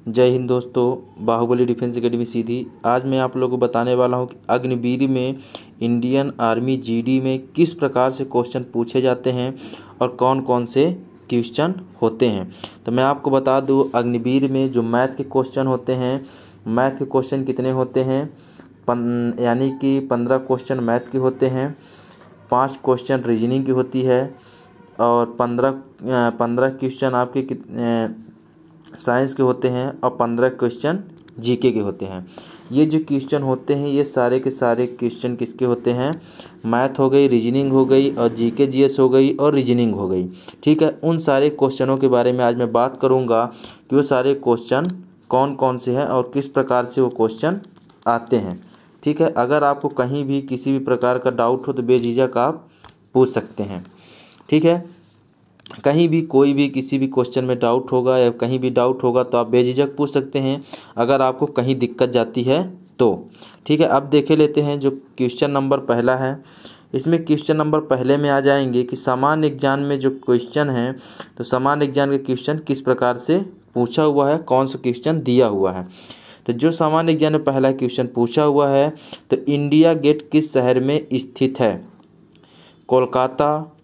जय हिंद दोस्तों, Baahubali defence academy सीधी। आज मैं आप लोगों को बताने वाला हूं कि अग्निवीर में इंडियन आर्मी जीडी में किस प्रकार से क्वेश्चन पूछे जाते हैं और कौन कौन से क्वेश्चन होते हैं। तो मैं आपको बता दूं, अग्निवीर में जो मैथ के क्वेश्चन होते हैं, मैथ के क्वेश्चन कितने होते हैं, यानी कि 15 क्वेश्चन मैथ के होते हैं, 5 क्वेश्चन रीजनिंग की होती है और 15 क्वेश्चन आपके साइंस के होते हैं और 15 क्वेश्चन जीके के होते हैं। ये जो क्वेश्चन होते हैं ये सारे के सारे क्वेश्चन किसके होते हैं, मैथ हो गई, रीजनिंग हो गई और जीके जीएस हो गई और रीजनिंग हो गई। ठीक है, उन सारे क्वेश्चनों के बारे में आज मैं बात करूंगा कि वो सारे क्वेश्चन कौन कौन से हैं और किस प्रकार से वो क्वेश्चन आते हैं। ठीक है, अगर आपको कहीं भी किसी भी प्रकार का डाउट हो तो बेझिझक आप पूछ सकते हैं। ठीक है, कहीं भी कोई भी किसी भी क्वेश्चन में डाउट होगा या कहीं भी डाउट होगा तो आप बेझिझक पूछ सकते हैं अगर आपको कहीं दिक्कत जाती है तो। ठीक है, अब देखे लेते हैं जो क्वेश्चन नंबर पहला है। इसमें क्वेश्चन नंबर पहले में आ जाएंगे कि सामान्य एग्जाम में जो क्वेश्चन है, तो सामान्य एग्जाम के क्वेश्चन किस प्रकार से पूछा हुआ है, कौन सा क्वेश्चन दिया हुआ है। तो जो सामान्य एग्जाम में पहला क्वेश्चन पूछा हुआ है, तो इंडिया गेट किस शहर में स्थित है, कोलकाता,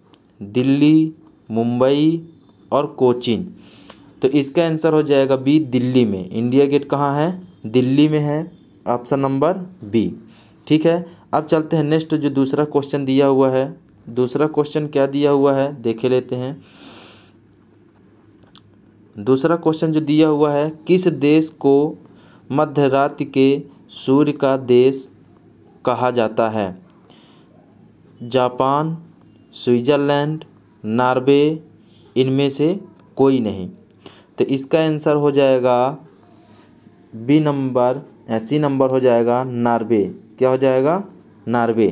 दिल्ली, मुंबई और कोचीन। तो इसका आंसर हो जाएगा बी, दिल्ली में। इंडिया गेट कहाँ है, दिल्ली में है, ऑप्शन नंबर बी। ठीक है, अब चलते हैं नेक्स्ट जो दूसरा क्वेश्चन दिया हुआ है। दूसरा क्वेश्चन क्या दिया हुआ है देखे लेते हैं। दूसरा क्वेश्चन जो दिया हुआ है, किस देश को मध्य रात्रि के सूर्य का देश कहा जाता है, जापान, स्विट्जरलैंड, नॉर्वे, इनमें से कोई नहीं। तो इसका आंसर हो जाएगा बी नंबर, सी नंबर हो जाएगा नॉर्वे। क्या हो जाएगा, नॉर्वे।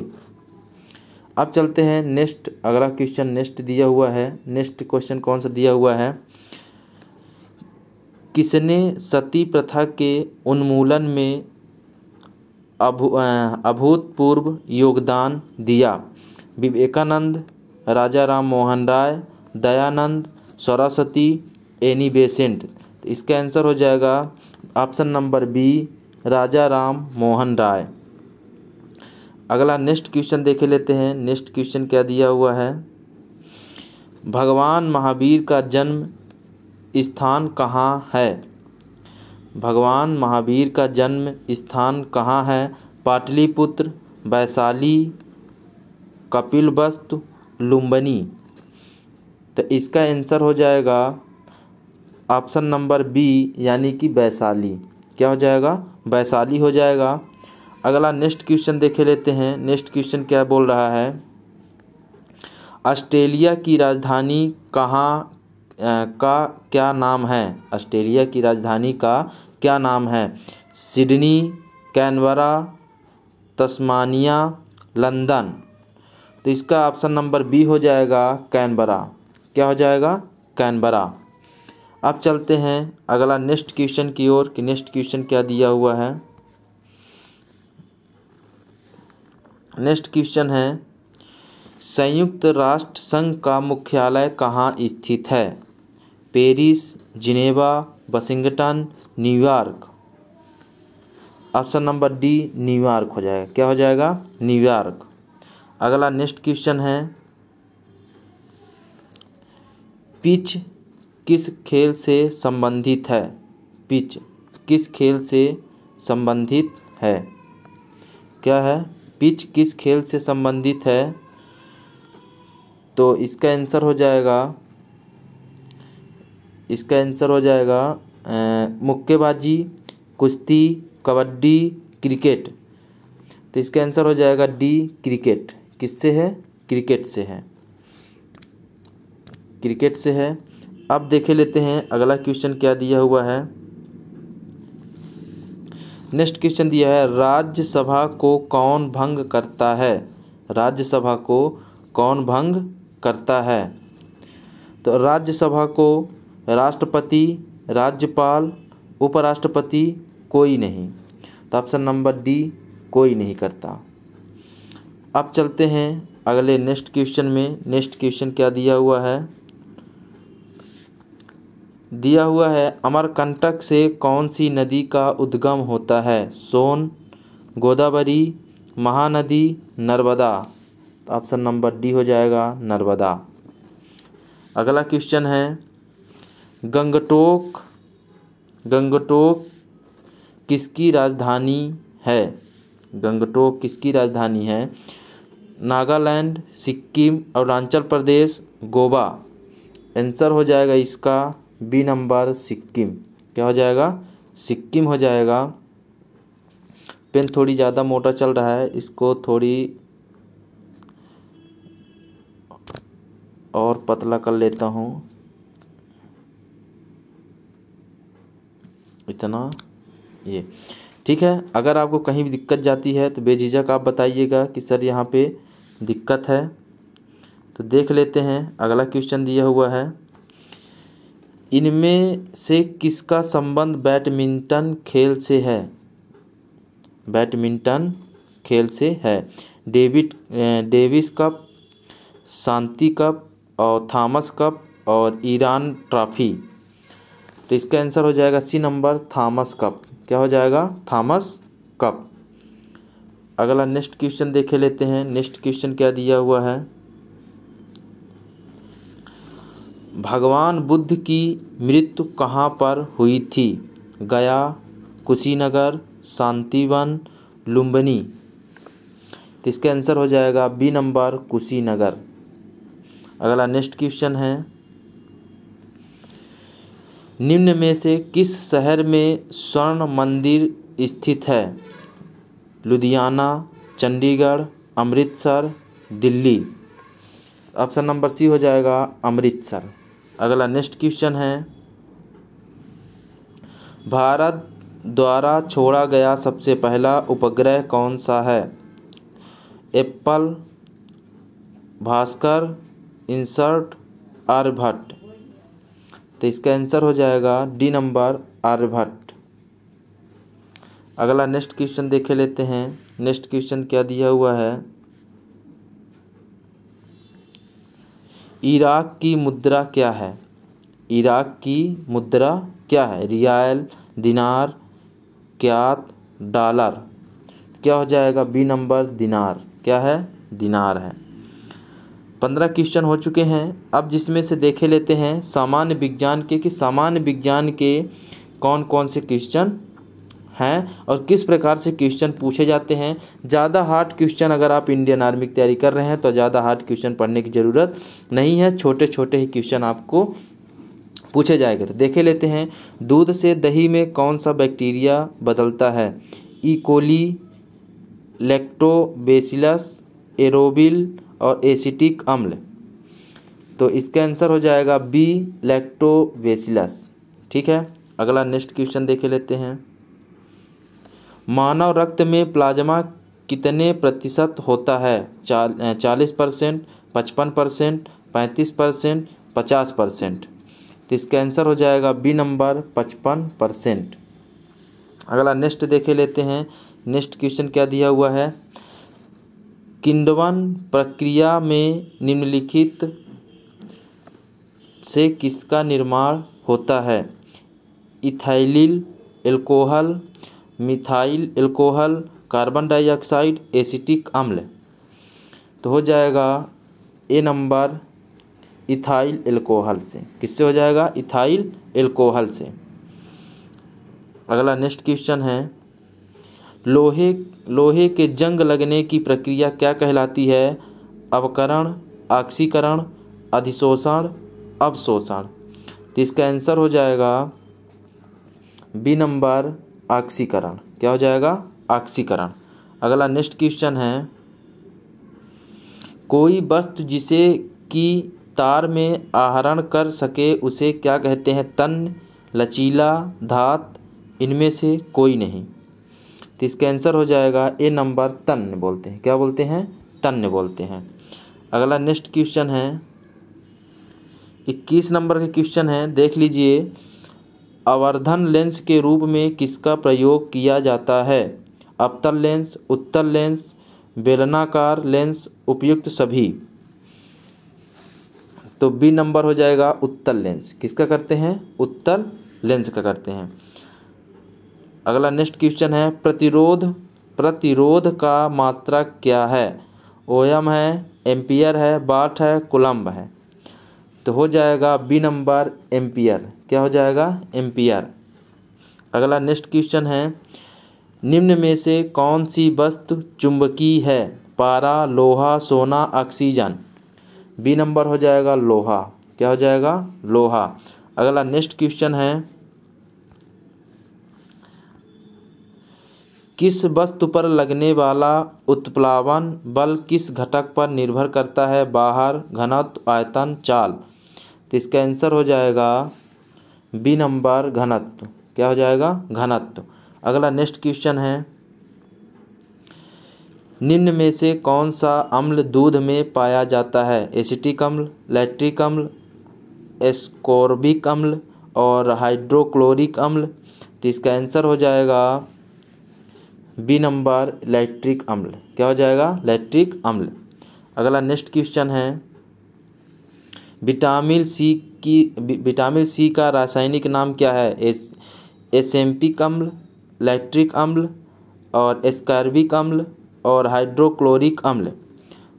अब चलते हैं नेक्स्ट, अगला क्वेश्चन नेक्स्ट दिया हुआ है। नेक्स्ट क्वेश्चन कौन सा दिया हुआ है, किसने सती प्रथा के उन्मूलन में अभूतपूर्व योगदान दिया, विवेकानंद, राजा राम मोहन राय, दयानंद, सरस्वती, एनी बेसेंट। तो इसका आंसर हो जाएगा ऑप्शन नंबर बी, राजा राम मोहन राय। अगला नेक्स्ट क्वेश्चन देखे लेते हैं। नेक्स्ट क्वेश्चन क्या दिया हुआ है, भगवान महावीर का जन्म स्थान कहाँ है, भगवान महावीर का जन्म स्थान कहाँ है, पाटलिपुत्र, वैशाली, कपिलवस्तु, लुम्बिनी। तो इसका आंसर हो जाएगा ऑप्शन नंबर बी, यानी कि वैशाली। क्या हो जाएगा, वैशाली हो जाएगा। अगला नेक्स्ट क्वेश्चन देखे लेते हैं। नेक्स्ट क्वेश्चन क्या बोल रहा है, ऑस्ट्रेलिया की राजधानी कहाँ का क्या नाम है, ऑस्ट्रेलिया की राजधानी का क्या नाम है, सिडनी, कैनबरा, तस्मानिया, लंदन। तो इसका ऑप्शन नंबर बी हो जाएगा कैनबरा। क्या हो जाएगा, कैनबरा। अब चलते हैं अगला नेक्स्ट क्वेश्चन की ओर कि नेक्स्ट क्वेश्चन क्या दिया हुआ है। नेक्स्ट क्वेश्चन है, संयुक्त राष्ट्र संघ का मुख्यालय कहाँ स्थित है, Paris, Geneva, Washington, New York. Option number D, New York हो जाएगा। क्या हो जाएगा, न्यूयॉर्क। अगला नेक्स्ट क्वेश्चन है, पिच किस खेल से संबंधित है, पिच किस खेल से संबंधित है, क्या है, पिच किस खेल से संबंधित है। तो इसका आंसर हो जाएगा, इसका आंसर हो जाएगा मुक्केबाजी, कुश्ती, कबड्डी, क्रिकेट। तो इसका आंसर हो जाएगा डी, क्रिकेट। किससे है, क्रिकेट से है, क्रिकेट से है। अब देखे लेते हैं अगला क्वेश्चन क्या दिया हुआ है। नेक्स्ट क्वेश्चन दिया है, राज्यसभा को कौन भंग करता है, राज्यसभा को कौन भंग करता है। तो राज्यसभा को राष्ट्रपति, राज्यपाल, उपराष्ट्रपति, कोई नहीं। तो ऑप्शन नंबर डी, कोई नहीं करता। अब चलते हैं अगले नेक्स्ट क्वेश्चन में। नेक्स्ट क्वेश्चन क्या दिया हुआ है, दिया हुआ है अमरकंटक से कौन सी नदी का उद्गम होता है? Son, Godavari, Mahanadi, Narmada. Option number D हो जाएगा नर्मदा। अगला क्वेश्चन है गंगटोक किसकी राजधानी है? गंगटोक किसकी राजधानी है? नागालैंड, सिक्किम, अरुणाचल प्रदेश, गोवा। आंसर हो जाएगा इसका बी नंबर सिक्किम। क्या हो जाएगा? सिक्किम हो जाएगा। पेन थोड़ी ज़्यादा मोटा चल रहा है, इसको थोड़ी और पतला कर लेता हूँ। इतना ये ठीक है। अगर आपको कहीं भी दिक्कत जाती है तो बेझिझक आप बताइएगा कि सर यहाँ पे दिक्कत है। तो देख लेते हैं अगला क्वेश्चन दिया हुआ है इनमें से किसका संबंध बैडमिंटन खेल से है? बैडमिंटन खेल से है। डेविस कप, शांति कप और थॉमस कप और ईरान ट्रॉफी। तो इसका आंसर हो जाएगा सी नंबर थॉमस कप। क्या हो जाएगा? Thomas cup. अगला नेक्स्ट क्वेश्चन देखे लेते हैं। नेक्स्ट क्वेश्चन क्या दिया हुआ है भगवान बुद्ध की मृत्यु कहाँ पर हुई थी? गया, कुशीनगर, शांतिवन, लुम्बिनी। तो इसका आंसर हो जाएगा बी नंबर कुशीनगर। अगला नेक्स्ट क्वेश्चन है निम्न में से किस शहर में स्वर्ण मंदिर स्थित है? Ludhiana, Chandigarh, Amritsar, Delhi. Option number C हो जाएगा अमृतसर। अगला नेक्स्ट क्वेश्चन है भारत द्वारा छोड़ा गया सबसे पहला उपग्रह कौन सा है? एप्पल, भास्कर, इंसर्ट, आर्यभट्ट। तो इसका आंसर हो जाएगा डी नंबर आर्यभट्ट। अगला नेक्स्ट क्वेश्चन देखे लेते हैं। नेक्स्ट क्वेश्चन क्या दिया हुआ है इराक की मुद्रा क्या है? इराक की मुद्रा क्या है? रियाल, दिनार, क्यात, डॉलर। क्या हो जाएगा? बी नंबर दिनार। क्या है? दिनार है। 15 क्वेश्चन हो चुके हैं। अब जिसमें से देखे लेते हैं सामान्य विज्ञान के कि सामान्य विज्ञान के कौन कौन से क्वेश्चन हैं और किस प्रकार से क्वेश्चन पूछे जाते हैं। ज़्यादा हार्ड क्वेश्चन अगर आप इंडियन आर्मी की तैयारी कर रहे हैं तो ज़्यादा हार्ड क्वेश्चन पढ़ने की ज़रूरत नहीं है, छोटे छोटे ही क्वेश्चन आपको पूछे जाएंगे। तो देखे लेते हैं दूध से दही में कौन सा बैक्टीरिया बदलता है? ई कोली, लैक्टोबैसिलस, एरोबिल और एसिटिक अम्ल। तो इसका आंसर हो जाएगा बी लैक्टोबैसिलस। ठीक है। अगला नेक्स्ट क्वेश्चन देखे लेते हैं मानव रक्त में प्लाज्मा कितने प्रतिशत होता है? 40%, 55%, 35%, 50%। तो इसका आंसर हो जाएगा बी नंबर 55%। अगला नेक्स्ट देखे लेते हैं। नेक्स्ट क्वेश्चन क्या दिया हुआ है किण्वन प्रक्रिया में निम्नलिखित से किसका निर्माण होता है? Ethyl alcohol, methyl alcohol, carbon dioxide, acetic अम्ल। तो हो जाएगा ए नंबर इथाइल एल्कोहल से। किससे हो जाएगा? इथाइल एल्कोहल से। अगला नेक्स्ट क्वेश्चन है लोहे के जंग लगने की प्रक्रिया क्या कहलाती है? अवकरण, ऑक्सीकरण, अधिशोषण, अवशोषण। तो इसका आंसर हो जाएगा बी नंबर ऑक्सीकरण। क्या हो जाएगा? ऑक्सीकरण। अगला नेक्स्ट क्वेश्चन है कोई वस्तु जिसे कि तार में आहरण कर सके उसे क्या कहते हैं? तन्य, लचीला, धात, इनमें से कोई नहीं। तो इसका आंसर हो जाएगा ए नंबर तन्य बोलते हैं। क्या बोलते हैं? तन्य बोलते हैं। अगला नेक्स्ट क्वेश्चन है 21 नंबर का क्वेश्चन है, देख लीजिए। आवर्धन लेंस के रूप में किसका प्रयोग किया जाता है? अवतल लेंस, उत्तल लेंस, बेलनाकार लेंस, उपयुक्त सभी। तो बी नंबर हो जाएगा उत्तल लेंस। किसका करते हैं? उत्तल लेंस का करते हैं। अगला नेक्स्ट क्वेश्चन है प्रतिरोध का मात्रक क्या है? ओम है, एम्पियर है, वाट है, कूलम्ब है। तो हो जाएगा बी नंबर एम्पियर। क्या हो जाएगा? एम्पियर। अगला नेक्स्ट क्वेश्चन है निम्न में से कौन सी वस्तु चुंबकीय है? पारा, लोहा, सोना, ऑक्सीजन। बी नंबर हो जाएगा लोहा। क्या हो जाएगा? लोहा। अगला नेक्स्ट क्वेश्चन है किस वस्तु पर लगने वाला उत्प्लावन बल किस घटक पर निर्भर करता है? बाहर, घनत्व, आयतन, चाल। तो इसका आंसर हो जाएगा बी नंबर घनत्व। क्या हो जाएगा? घनत्व। अगला नेक्स्ट क्वेश्चन है निम्न में से कौन सा अम्ल दूध में पाया जाता है? एसिटिक अम्ल, लैक्टिक अम्ल, एस्कॉर्बिक अम्ल और हाइड्रोक्लोरिक अम्ल। तो इसका आंसर हो जाएगा बी नंबर लैक्टिक अम्ल। क्या हो जाएगा? लैक्टिक अम्ल। अगला नेक्स्ट क्वेश्चन है विटामिन सी का रासायनिक नाम क्या है? एसेम्पिक अम्ल, लैक्टिक अम्ल और एस्कॉर्बिक अम्ल और हाइड्रोक्लोरिक अम्ल।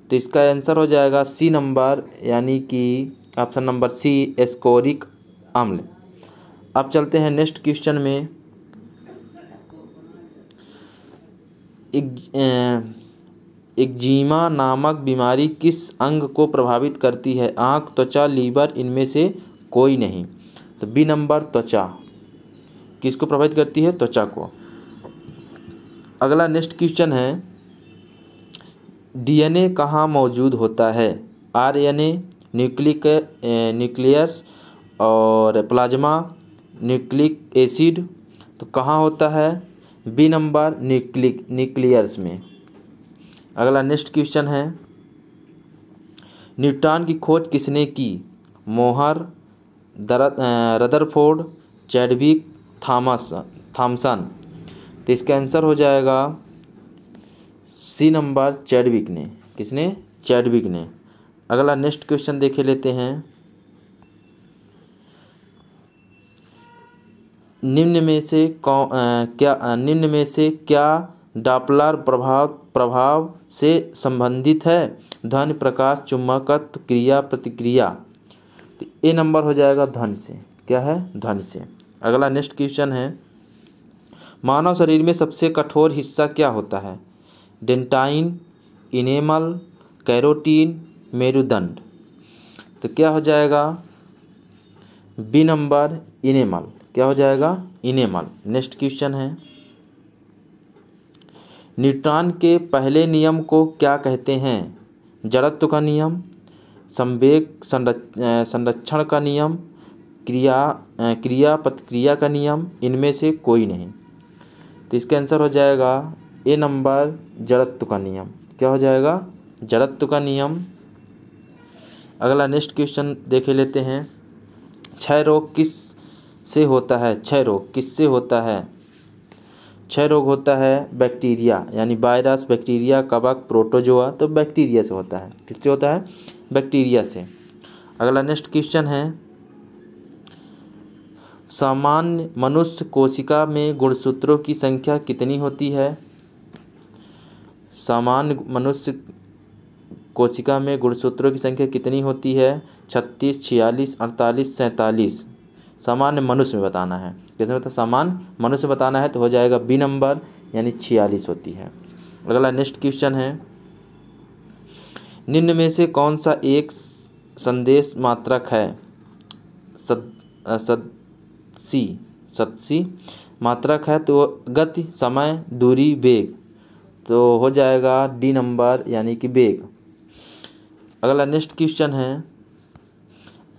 तो इसका आंसर हो जाएगा सी नंबर, यानी कि ऑप्शन नंबर सी, एस्कॉर्बिक अम्ल। अब चलते हैं नेक्स्ट क्वेश्चन में। एक्जिमा नामक बीमारी किस अंग को प्रभावित करती है? आँख, त्वचा, लीवर, इनमें से कोई नहीं। तो बी नंबर त्वचा। किसको प्रभावित करती है? त्वचा को। अगला नेक्स्ट क्वेश्चन है डीएनए कहाँ मौजूद होता है? आरएनए, न्यूक्लियस और प्लाज्मा, न्यूक्लिक एसिड। तो कहाँ होता है? बी नंबर न्यूक्लियस में। अगला नेक्स्ट क्वेश्चन है न्यूट्रॉन की खोज किसने की? मोहर, रदरफोर्ड, चैडविक, थॉमसन। तो इसका आंसर हो जाएगा सी नंबर चैडविक ने। किसने? चैडविक ने। अगला नेक्स्ट क्वेश्चन देखे लेते हैं निम्न में से क्या डॉपलर प्रभाव से संबंधित है? ध्वनि, प्रकाश, चुंबकत्व, क्रिया, प्रतिक्रिया। तो ए नंबर हो जाएगा ध्वनि से। क्या है? ध्वनि से। अगला नेक्स्ट क्वेश्चन है मानव शरीर में सबसे कठोर हिस्सा क्या होता है? डेंटाइन, इनेमल, कैरोटीन, मेरुदंड। तो क्या हो जाएगा? B number enamel. क्या हो जाएगा? इनेमल। नेक्स्ट क्वेश्चन है न्यूटन के पहले नियम को क्या कहते हैं? जड़त्व का नियम, संवेग संरक्षण का नियम, क्रिया प्रतिक्रिया का नियम, इनमें से कोई नहीं। तो इसका आंसर हो जाएगा ए नंबर जड़त्व का नियम। क्या हो जाएगा? जड़त्व का नियम। अगला नेक्स्ट क्वेश्चन देख लेते हैं क्षय रोग किस से होता है? क्षय रोग किससे होता है? क्षय रोग होता है बैक्टीरिया, यानी वायरस, बैक्टीरिया, कवक, प्रोटोजोआ। तो बैक्टीरिया से होता है। किससे होता है? बैक्टीरिया से। अगला नेक्स्ट क्वेश्चन है सामान्य मनुष्य कोशिका में गुणसूत्रों की संख्या कितनी होती है? सामान्य मनुष्य कोशिका में गुणसूत्रों की संख्या कितनी होती है? 36, 46, 48, 47। सामान्य मनुष्य में बताना है। कैसे होता है? सामान्य मनुष्य बताना है तो हो जाएगा बी नंबर, यानी 46 होती है। अगला नेक्स्ट क्वेश्चन है निम्न में से कौन सा एक संदेश मात्रक है? सतसी मात्रक है तो गति, समय, दूरी, वेग। तो हो जाएगा डी नंबर, यानी कि वेग। अगला नेक्स्ट क्वेश्चन है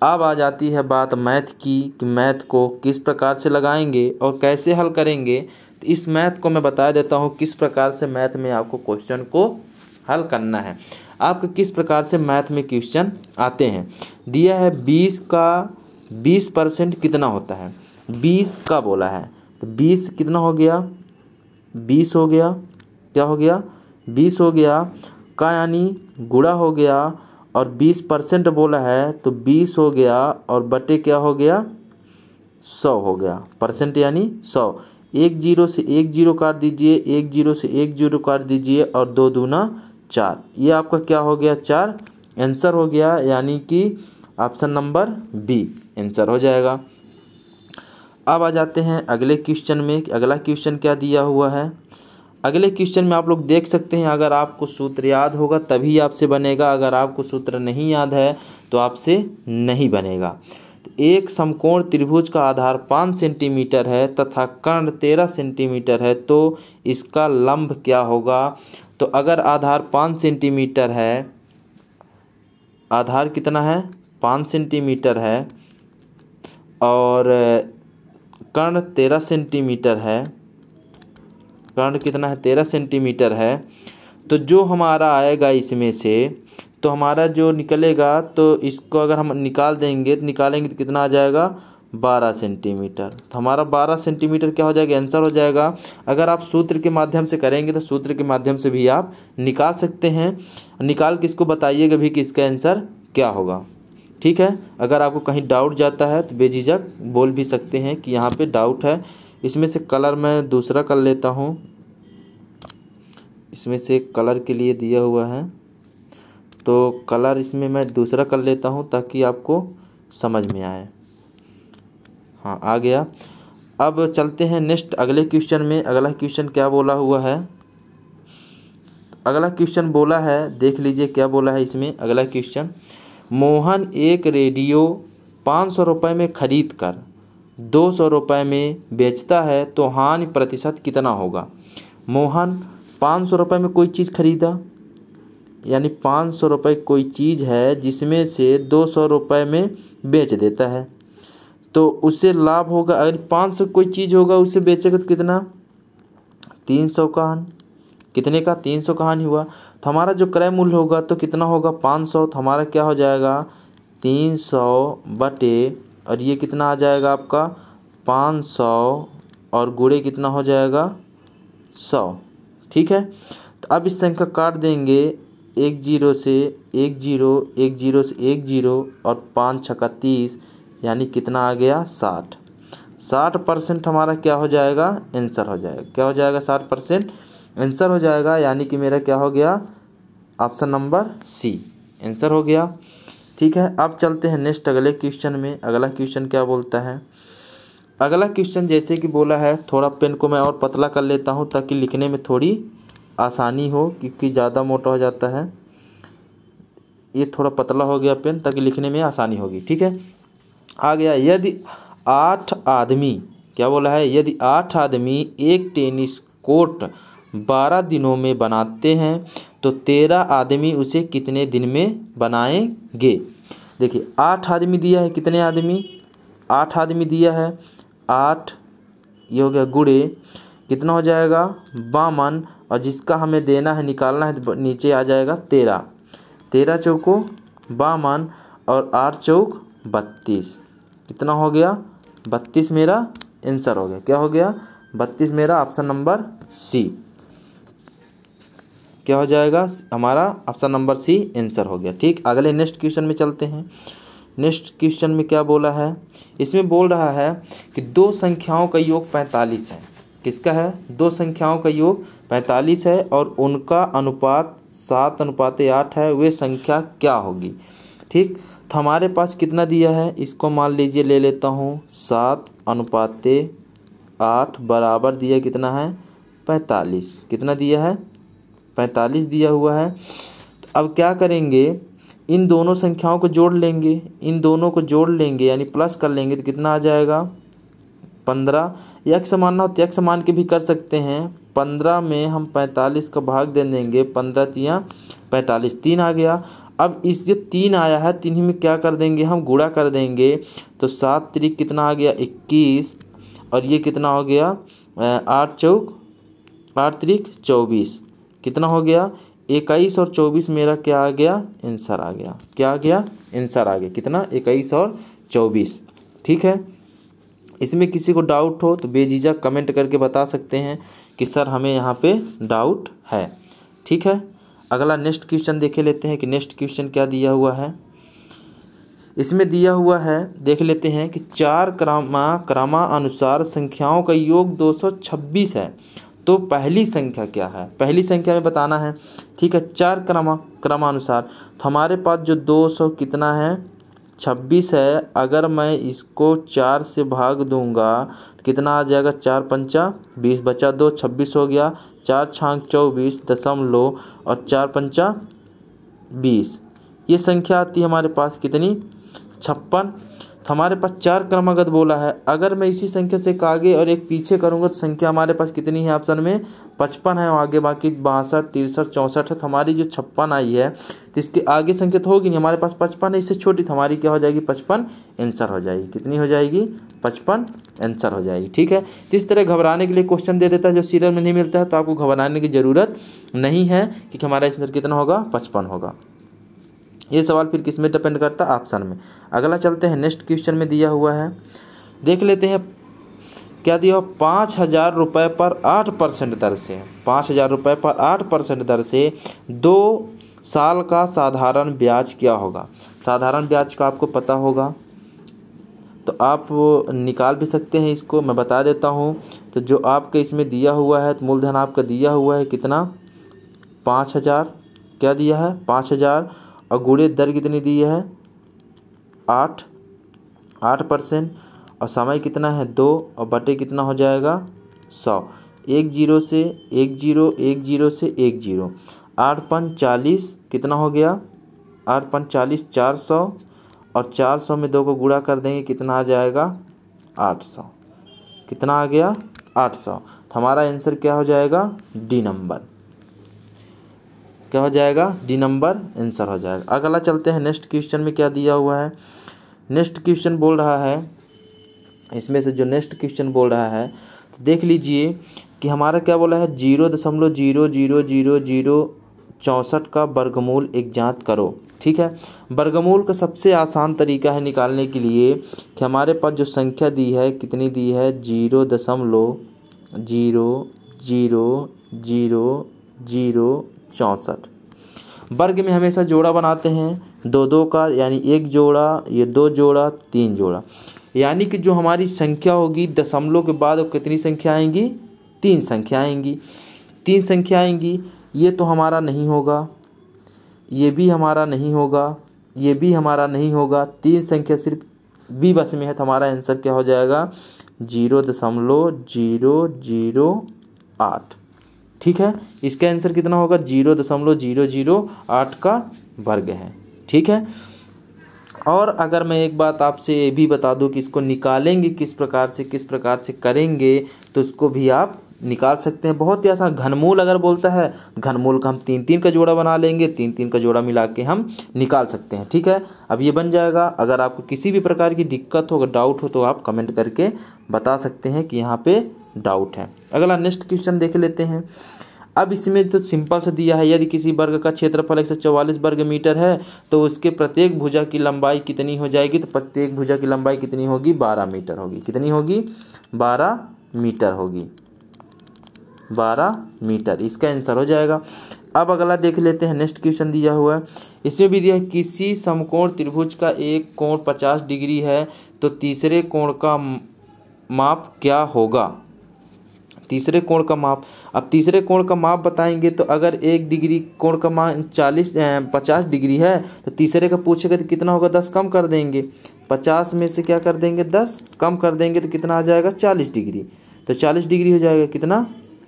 अब आ जाती है बात मैथ की कि मैथ को किस प्रकार से लगाएंगे और कैसे हल करेंगे। तो इस मैथ को मैं बता देता हूँ किस प्रकार से मैथ में आपको क्वेश्चन को हल करना है। आपको किस प्रकार से मैथ में क्वेश्चन आते हैं। दिया है 20 का 20% कितना होता है? 20 का बोला है तो 20 कितना हो गया? 20 हो गया। क्या हो गया? 20 हो गया का, यानी गुणा हो गया और 20% बोला है तो 20 हो गया और बटे क्या हो गया 100 हो गया, परसेंट यानी 100। 1 जीरो से 1 जीरो काट दीजिए, 1 जीरो से 1 जीरो काट दीजिए और 2 दूना 4, ये आपका क्या हो गया 4 आंसर हो गया, यानी कि ऑप्शन नंबर बी आंसर हो जाएगा। अब आ जाते हैं अगले क्वेश्चन में। अगला क्वेश्चन क्या दिया हुआ है। अगले क्वेश्चन में आप लोग देख सकते हैं, अगर आपको सूत्र याद होगा तभी आपसे बनेगा, अगर आपको सूत्र नहीं याद है तो आपसे नहीं बनेगा। तो एक समकोण त्रिभुज का आधार 5 सेंटीमीटर है तथा कर्ण 13 सेंटीमीटर है, तो इसका लंब क्या होगा। तो अगर आधार 5 सेंटीमीटर है, आधार कितना है 5 सेंटीमीटर है और कर्ण 13 सेंटीमीटर है, कर्ण कितना है 13 सेंटीमीटर है, तो जो हमारा आएगा इसमें से, तो हमारा जो निकलेगा, तो इसको अगर हम निकाल देंगे तो निकालेंगे तो कितना आ जाएगा 12 सेंटीमीटर। तो हमारा 12 सेंटीमीटर क्या हो जाएगा आंसर हो जाएगा। अगर आप सूत्र के माध्यम से करेंगे तो सूत्र के माध्यम से भी आप निकाल सकते हैं, निकाल के इसको बताइएगा भी कि इसका आंसर क्या होगा। ठीक है, अगर आपको कहीं डाउट जाता है तो बेझिझक बोल भी सकते हैं कि यहाँ पे डाउट है। इसमें से कलर मैं दूसरा कर लेता हूँ, इसमें से कलर के लिए दिया हुआ है तो कलर इसमें मैं दूसरा कर लेता हूँ ताकि आपको समझ में आए। हाँ आ गया। अब चलते हैं नेक्स्ट अगले क्वेश्चन में। अगला क्वेश्चन क्या बोला हुआ है। अगला क्वेश्चन बोला है, देख लीजिए क्या बोला है इसमें। अगला क्वेश्चन, मोहन एक रेडियो 500 रुपये में खरीद कर 200 रुपये में बेचता है तो हानि प्रतिशत कितना होगा। मोहन 500 रुपये में कोई चीज़ खरीदा, यानी 500 रुपये कोई चीज़ है जिसमें से 200 रुपये में बेच देता है, तो उससे लाभ होगा। अगर 500 कोई चीज़ होगा उससे बेचेगा तो कितना 300 का हानि, कितने का 300 का हानि हुआ। तो हमारा जो क्रय मूल्य होगा तो कितना होगा 500, तो हमारा क्या हो जाएगा 300 बटे, और ये कितना आ जाएगा आपका 500 और गुणे कितना हो जाएगा 100। ठीक है, तो अब इस संख्या काट देंगे, 1 जीरो से 1 जीरो, 1 जीरो से 1 जीरो और 5 छक्का 30, यानी कितना आ गया 60। 60% हमारा क्या हो जाएगा आंसर हो जाएगा। क्या हो जाएगा 60% आंसर हो जाएगा, यानी कि मेरा क्या हो गया ऑप्शन नंबर सी आंसर हो गया। ठीक है, अब चलते हैं नेक्स्ट अगले क्वेश्चन में। अगला क्वेश्चन क्या बोलता है। अगला क्वेश्चन जैसे कि बोला है, थोड़ा पेन को मैं और पतला कर लेता हूँ ताकि लिखने में थोड़ी आसानी हो, क्योंकि ज़्यादा मोटा हो जाता है। ये थोड़ा पतला हो गया पेन ताकि लिखने में आसानी होगी। ठीक है, आ गया। यदि 8 आदमी, क्या बोला है, यदि 8 आदमी एक टेनिस कोर्ट 12 दिनों में बनाते हैं तो 13 आदमी उसे कितने दिन में बनाएंगे। देखिए 8 आदमी दिया है, कितने आदमी 8 आदमी दिया है, 8 ये हो गया गुणे कितना हो जाएगा 52, और जिसका हमें देना है निकालना है तो नीचे आ जाएगा 13। 13 चौको 52 और 8 चौक 32, कितना हो गया 32 मेरा आंसर हो गया। क्या हो गया 32 मेरा ऑप्शन नंबर सी क्या हो जाएगा हमारा ऑप्शन नंबर सी आंसर हो गया। ठीक, अगले नेक्स्ट क्वेश्चन में चलते हैं। नेक्स्ट क्वेश्चन में क्या बोला है, इसमें बोल रहा है कि दो संख्याओं का योग 45 है। किसका है, दो संख्याओं का योग 45 है और उनका अनुपात 7:8 है, वे संख्या क्या होगी। ठीक, तो हमारे पास कितना दिया है, इसको मान लीजिए ले लेता हूँ 7:8 बराबर दिया कितना है 45, कितना दिया है 45 दिया हुआ है। तो अब क्या करेंगे, इन दोनों संख्याओं को जोड़ लेंगे, इन दोनों को जोड़ लेंगे यानी प्लस कर लेंगे तो कितना आ जाएगा 15। यक्स मानना हो तो यक्स मान के भी कर सकते हैं। 15 में हम 45 का भाग दे देंगे, 15 तिया 45, 3 आ गया। अब इस जो 3 आया है 3 में क्या कर देंगे हम गुणा कर देंगे, तो 7 त्रिक कितना आ गया 21, और ये कितना हो गया 8 त्रिक 24, कितना हो गया 21 और 24 मेरा क्या आ गया आंसर आ गया। क्या आ गया आंसर आ गया, कितना 21 और 24। ठीक है, इसमें किसी को डाउट हो तो बेझिझक कमेंट करके बता सकते हैं कि सर हमें यहाँ पे डाउट है। ठीक है, अगला नेक्स्ट क्वेश्चन देखे लेते हैं कि नेक्स्ट क्वेश्चन क्या दिया हुआ है। इसमें दिया हुआ है, देख लेते हैं कि 4 क्रमानुसार संख्याओं का योग 226 है, तो पहली संख्या क्या है, पहली संख्या में बताना है। ठीक है, 4 क्रमानुसार, तो हमारे पास जो 200 कितना है 26 है। अगर मैं इसको 4 से भाग दूंगा तो कितना आ जाएगा, 4 पंचा 20, बचा 2, 26 हो गया। 4 छांक 24 दशमलव और 4 पंचा 20, ये संख्या आती है हमारे पास कितनी, 56। तो हमारे पास 4 क्रमागत बोला है। अगर मैं इसी संख्या से एक आगे और एक पीछे करूंगा तो संख्या हमारे पास कितनी है, ऑप्शन में 55 है, और आगे बाकी 62, 63, 64 है। तो हमारी जो 56 आई है तो इसके आगे संख्या तो होगी नहीं, हमारे पास 55 है, इससे छोटी, तो हमारी क्या हो जाएगी, 55 आंसर हो जाएगी। कितनी हो जाएगी, 55 आंसर हो जाएगी। ठीक है, तो इस तरह घबराने के लिए क्वेश्चन दे देता है जो सीरियल में नहीं मिलता है, तो आपको घबराने की ज़रूरत नहीं है क्योंकि हमारा आंसर कितना होगा, 55 होगा। ये सवाल फिर किस में डिपेंड करता है, ऑप्शन में। अगला चलते हैं, नेक्स्ट क्वेश्चन में दिया हुआ है, देख लेते हैं क्या दिया हुआ। 5,000 रुपये पर 8% दर से, 5,000 रुपये पर 8% दर से 2 साल का साधारण ब्याज क्या होगा। साधारण ब्याज का आपको पता होगा तो आप निकाल भी सकते हैं इसको, मैं बता देता हूँ। तो जो आपके इसमें दिया हुआ है, तो मूलधन आपका दिया हुआ है कितना, 5,000, क्या दिया है 5,000, और गुणे दर कितनी दी है 8%, और समय कितना है 2, और बटे कितना हो जाएगा 100, 1 0 से 1 0, 1 0 से 1 0, 8 5 40, कितना हो गया 8 5 40, 400, और 400 में 2 को गुणा कर देंगे कितना आ जाएगा 800, कितना आ गया 800। तो हमारा आंसर क्या हो जाएगा, डी नंबर, क्या हो जाएगा, डी नंबर आंसर हो जाएगा। अगला चलते हैं, नेक्स्ट क्वेश्चन में क्या दिया हुआ है। नेक्स्ट क्वेश्चन बोल रहा है, इसमें से जो नेक्स्ट क्वेश्चन बोल रहा है तो देख लीजिए कि हमारा क्या बोला है, 0.0000064 का वर्गमूल एक ज्ञात करो। ठीक है, वर्गमूल का सबसे आसान तरीका है निकालने के लिए कि हमारे पास जो संख्या दी है कितनी दी है, 0.0000064। वर्ग में हमेशा जोड़ा बनाते हैं 2 का, यानी 1 जोड़ा, ये 2 जोड़ा, 3 जोड़ा, यानी कि जो हमारी संख्या होगी दशमलव के बाद कितनी संख्या आएंगी, 3 संख्या आएंगी, 3 संख्या आएंगी। ये तो हमारा नहीं होगा, ये भी हमारा नहीं होगा, ये भी हमारा नहीं होगा, 3 संख्या सिर्फ बी बस में है, तो हमारा आंसर क्या हो जाएगा, 0.008। ठीक है, इसका आंसर कितना होगा, 0.008 का वर्ग है। ठीक है, और अगर मैं एक बात आपसे ये भी बता दूं कि इसको निकालेंगे किस प्रकार से करेंगे, तो उसको भी आप निकाल सकते हैं, बहुत ही आसान। घनमूल अगर बोलता है, घनमूल का हम 3 का जोड़ा बना लेंगे, 3 का जोड़ा मिला के हम निकाल सकते हैं। ठीक है, अब ये बन जाएगा। अगर आपको किसी भी प्रकार की दिक्कत हो, अगर डाउट हो, तो आप कमेंट करके बता सकते हैं कि यहाँ पे डाउट है। अगला नेक्स्ट क्वेश्चन देख लेते हैं। अब इसमें तो सिंपल से दिया है, यदि किसी वर्ग का क्षेत्रफल 144 वर्ग मीटर है तो उसके प्रत्येक भुजा की लंबाई कितनी हो जाएगी, तो प्रत्येक भुजा की लंबाई कितनी होगी, 12 मीटर होगी। कितनी होगी, 12 मीटर होगी, 12 मीटर, इसका आंसर हो जाएगा। अब अगला देख लेते हैं, नेक्स्ट क्वेश्चन दिया हुआ है, इसमें भी दिया है किसी समकोण त्रिभुज का एक कोण 50 डिग्री है तो तीसरे कोण का माप क्या होगा। तीसरे कोण का माप, अब तीसरे कोण का माप बताएंगे तो अगर 1 डिग्री कोण का मान 50 डिग्री है तो तीसरे का पूछेगा तो कितना होगा, 10 कम कर देंगे, 50 में से क्या कर देंगे, 10 कम कर देंगे तो कितना आ जाएगा, 40 डिग्री। तो 40 डिग्री हो जाएगा, कितना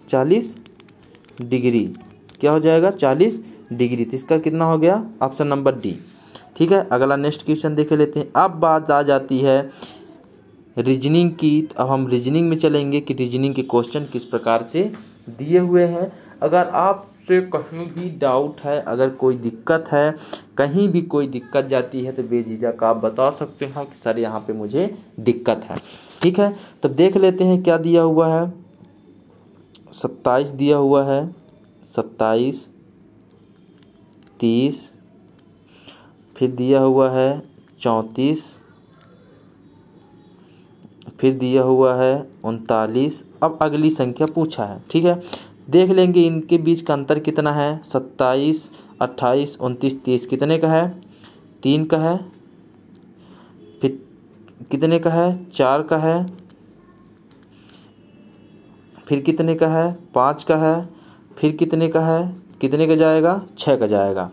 40 डिग्री, क्या हो जाएगा 40 डिग्री। तो इसका कितना हो गया, ऑप्शन नंबर डी। ठीक है, अगला नेक्स्ट क्वेश्चन देख लेते हैं। अब बात आ जाती है रीजनिंग की, तो अब हम रीजनिंग में चलेंगे कि रीजनिंग के क्वेश्चन किस प्रकार से दिए हुए हैं। अगर आपसे कहीं भी डाउट है, अगर कोई दिक्कत है, कहीं भी कोई दिक्कत जाती है तो बेझिझक आप बता सकते हैं कि सर यहाँ पे मुझे दिक्कत है। ठीक है, तब देख लेते हैं क्या दिया हुआ है। 27 दिया हुआ है, 27, 30, फिर दिया हुआ है 34, फिर दिया हुआ है 39। अब अगली संख्या पूछा है, ठीक है, देख लेंगे इनके बीच का अंतर कितना है। 27, 28, 29, 30 कितने का है? 3 का है। फिर कितने का है? 4 का है। फिर कितने का है? 5 का है। फिर कितने का है? कितने का जाएगा? 6 का जाएगा।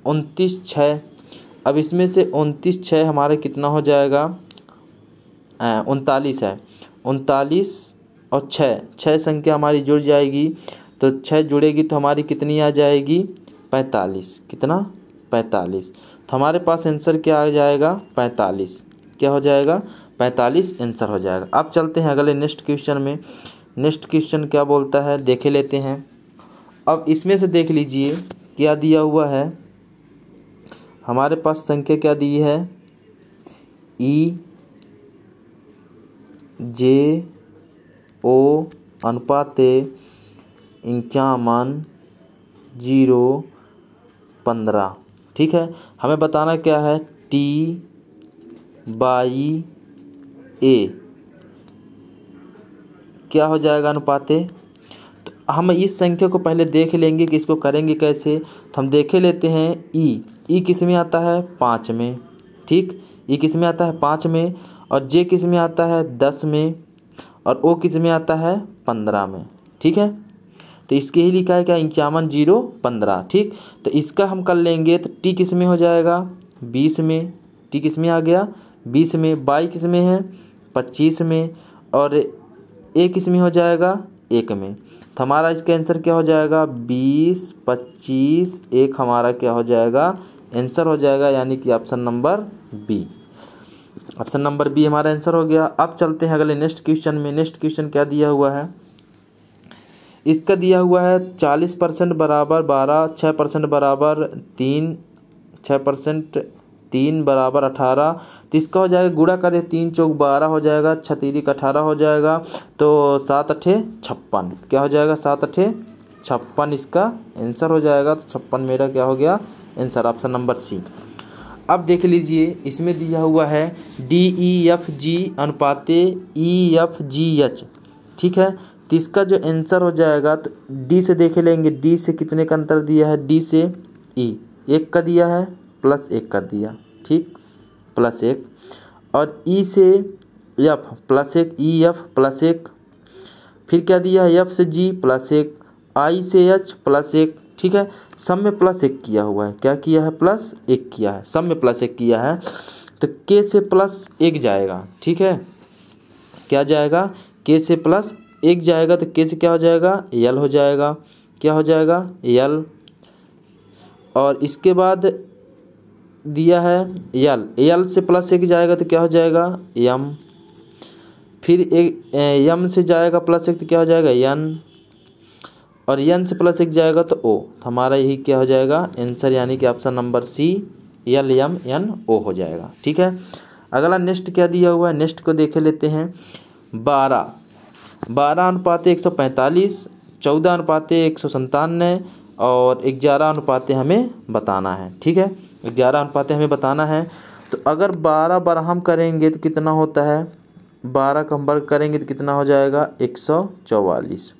29, 6। अब इसमें से 29, 6 हमारे कितना हो जाएगा? 39 है। 39 और 6 संख्या हमारी जुड़ जाएगी, तो 6 जुड़ेगी तो हमारी कितनी आ जाएगी? 45। कितना? 45। तो हमारे पास आंसर क्या आ जाएगा? 45। क्या हो जाएगा? 45 आंसर हो जाएगा। अब चलते हैं अगले नेक्स्ट क्वेश्चन में। नेक्स्ट क्वेश्चन क्या बोलता है देखे लेते हैं। अब इसमें से देख लीजिए क्या दिया हुआ है। हमारे पास संख्या क्या दी है? ई जे ओ अनुपात 51:0:15। ठीक है, हमें बताना क्या है? T/A क्या हो जाएगा? अनुपाते। तो हम इस संख्या को पहले देख लेंगे कि इसको करेंगे कैसे। तो हम देखे लेते हैं ई किस में आता है? 5 में। ठीक, ई किस में आता है? 5 में। और जे किस में आता है? 10 में। और ओ किस में आता है? 15 में। ठीक है, तो इसके ही लिखा है क्या? 51:0:15। ठीक, तो इसका हम कर लेंगे तो टी किस में हो जाएगा? 20 में। टी किस में आ गया? 20 में। बाई किस में है? 25 में। और ए किस में हो जाएगा? 1 में। तो हमारा इसका आंसर क्या हो जाएगा? 20, 25, 1 हमारा क्या हो जाएगा? आंसर हो जाएगा, यानी कि option number B. Option number B हमारा आंसर हो गया। अब चलते हैं अगले नेक्स्ट क्वेश्चन में। नेक्स्ट क्वेश्चन क्या दिया हुआ है? इसका दिया हुआ है 40% बराबर 12, 6% बराबर 3, 6% 3 बराबर 18। तो इसका हो जाएगा गुणा करें, 3 चौक 12 हो जाएगा, 6 तिरिक 18 हो जाएगा, तो 7 अठे 56। क्या हो जाएगा? 7 अठे 56 इसका आंसर हो जाएगा। तो 56 मेरा क्या हो गया? Answer, option number C. अब देख लीजिए इसमें दिया हुआ है DEFG अनुपात EFGH। ठीक है, तो इसका जो आंसर हो जाएगा, तो डी से देख लेंगे। डी से कितने का अंतर दिया है? डी से ई 1 का दिया है, +1 कर दिया। ठीक, +1। और ई से एफ +1, EF +1। फिर क्या दिया है? एफ से जी +1, आई से एच +1। ठीक है, सब में +1 किया हुआ है। क्या किया है? +1 किया है, सब में +1 किया है। तो के से +1 जाएगा। ठीक है, क्या जाएगा? के से +1 जाएगा, तो के से क्या हो जाएगा? यल हो जाएगा। क्या हो जाएगा? यल। और इसके बाद दिया है यल से +1 जाएगा तो क्या हो जाएगा? यम। फिर एक यम से जाएगा +1 तो क्या हो जाएगा? यन। और यन से +1 जाएगा तो ओ। तो हमारा यही क्या हो जाएगा? आंसर, यानी कि ऑप्शन नंबर सी LMNO हो जाएगा। ठीक है, अगला नेक्स्ट क्या दिया हुआ है? नेक्स्ट को देख लेते हैं। 12 अनुपात 145, 14 अनुपात 197 और 11 अनुपात हमें बताना है। ठीक है, 11 अनुपात हमें बताना है। तो अगर 12 बार हम करेंगे तो कितना होता है? 12 का हम वर्ग करेंगे तो कितना हो जाएगा? 144।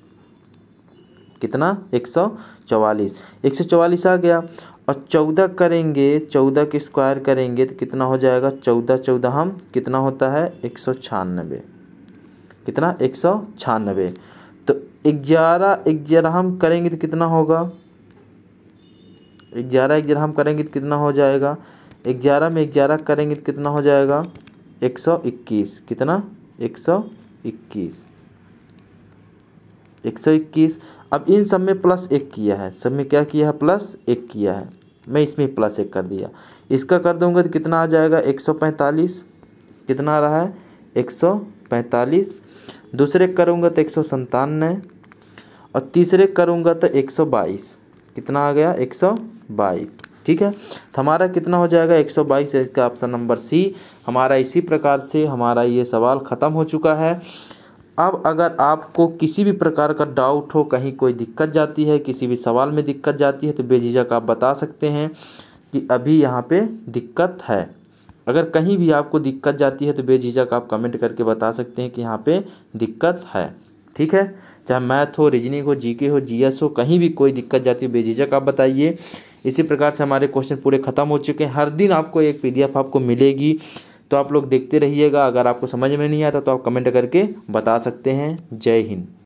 कितना? 144। 144 आ गया। और 14 करेंगे, 14 के स्क्वायर करेंगे तो कितना हो जाएगा? 14 14 हम कितना होता है? 196। कितना? 196। तो 11 हम करेंगे तो कितना होगा? 11 हम करेंगे तो कितना हो जाएगा? 11 में 11 करेंगे तो कितना हो जाएगा? 121। कितना? 121। 121। अब इन सब में +1 किया है, सब में क्या किया है? +1 किया है। मैं इसमें +1 कर दिया। इसका कर दूंगा तो कितना आ जाएगा? 145। कितना आ रहा है? 145। दूसरे करूँगा तो 197 और तीसरे करूँगा तो 122। कितना आ गया? 122। ठीक है, तो हमारा कितना हो जाएगा? 122 है इसका ऑप्शन नंबर सी हमारा। इसी प्रकार से हमारा ये सवाल ख़त्म हो चुका है। अब अगर आपको किसी भी प्रकार का डाउट हो, कहीं कोई दिक्कत जाती है, किसी भी सवाल में दिक्कत जाती है, तो बेझिझक आप बता सकते हैं कि अभी यहाँ पे दिक्कत है। अगर कहीं भी आपको दिक्कत जाती है तो बेझिझक आप कमेंट करके बता सकते हैं कि यहाँ पे दिक्कत है। ठीक है, चाहे मैथ हो, रीजनिंग हो, जीके हो, जीएस हो, कहीं भी कोई दिक्कत जाती है बेझिझक आप बताइए। इसी प्रकार से हमारे क्वेश्चन पूरे ख़त्म हो चुके हैं। हर दिन आपको एक पीडीएफ आपको मिलेगी, तो आप लोग देखते रहिएगा। अगर आपको समझ में नहीं आता तो आप कमेंट करके बता सकते हैं। जय हिंद।